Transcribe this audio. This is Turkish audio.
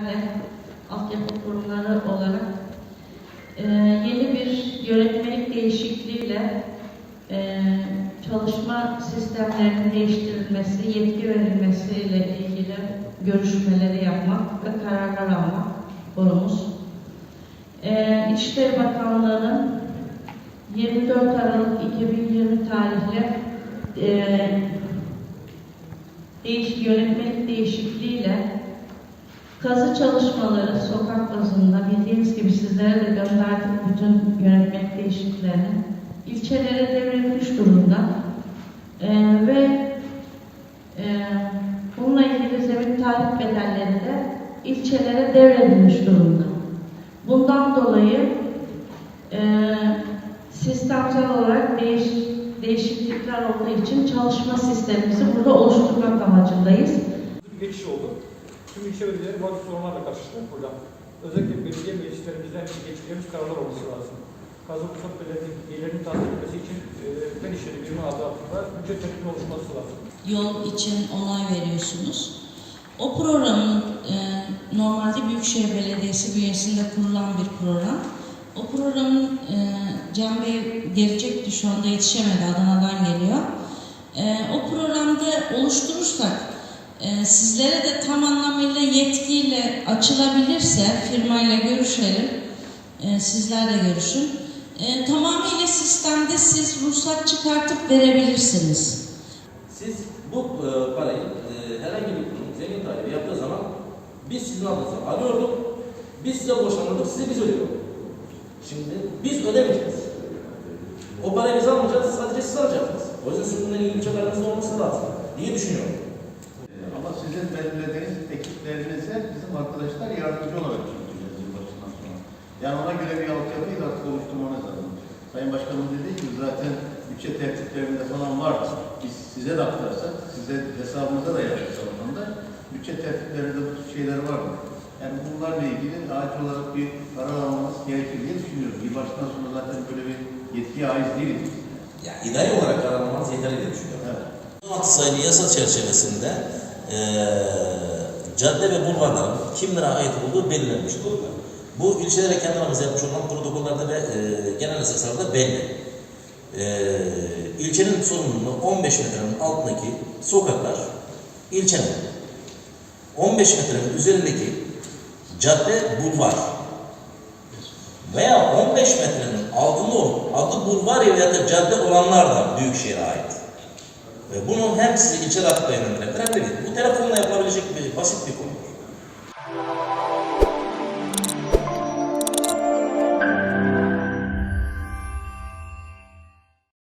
ve altyapı kurumları olarak yeni bir yönetmelik değişikliğiyle çalışma sistemlerinin değiştirilmesi, yetki verilmesiyle ilgili görüşmeleri yapmak ve kararlar almak konumuz. İçişleri Bakanlığı'nın 24 Aralık 2020 tarihli yönetmelik değişikliğiyle kazı çalışmaları sokak bazında bildiğiniz gibi sizlere de gönderdik bütün yönetmelik değişikliklerini ilçelere devredilmiş durumda ve bununla ilgili zemin tahrip bedelleri de ilçelere devredilmiş durumda. Bundan dolayı sistemsel olarak değişiklikler olduğu için çalışma sistemimizi burada oluşturmak amacındayız. Bir geçiş oldu. Tüm ilçe belediyeleri bazı sorunlarla karşılaştılar hocam. Özellikle belediye meclislerimizden geçirdiğimiz kararlar olması lazım. Kazı Pusat Belediyelerinin tanzim etmesi için Fen İşleri Birimi adı altında bütçe tertibinin oluşması lazım. Yol için onay veriyorsunuz. O programın normalde Büyükşehir Belediyesi bünyesinde kurulan bir program. O programın Can Bey gelecekti, şu anda yetişemedi, Adana'dan geliyor. O programda oluşturursak sizlere de tam anlamıyla yetkiyle açılabilirse firmayla görüşelim, sizler de görüşün. Tamamıyla sistemde siz ruhsat çıkartıp verebilirsiniz. Siz bu parayı herhangi bir kurum zemin tarihi yaptığı zaman biz sizin adınıza arıyorduk, biz size borçlandırdık, size biz ödüyoruz. Şimdi biz ödemeyeceğiz. O parayı biz almayacağız, sadece siz alacaksınız. O yüzden sizin bununla ilgili çakarınız olması lazım diye düşünüyorum. Ama sizin belirlediğiniz ekiplerinize bizim arkadaşlar yardımcı olarak çalışacağız yılbaşından sonra. Yani ona göre bir altyapıyı artık oluşturmanız lazım. Sayın Başkanım dediği gibi zaten bütçe tertiplerinde falan var. Biz size de aktarsak, size hesabınıza da yazarsak da bütçe tertiplerinde bu tür şeyler var mı? Yani bunlarla ilgili acil olarak bir karar almanız gerekir diye düşünüyorum. Yılbaşından sonra zaten böyle bir yetkiye ait değiliz. Yani idari olarak karar almanız yeterli diye düşünüyorum. Evet. 16 sayılı yasa çerçevesinde cadde ve bulvarların kimlere ait olduğu belirlenmiştir. Bu ilçelere kendi aramızda yapmış olan protokollerde ve genel esaslarda belli. İlçenin sorumluluğu 15 metrenin altındaki sokaklar ilçenin. 15 metrenin üzerindeki cadde, bulvar veya 15 metrenin altında olup adı bulvar ya da cadde olanlar da Büyükşehir'e ait. Bunu hem size ilçe rahatlıkla yönlendirebilir hem de bu telefonla yapılabilecek bir basit bir konu.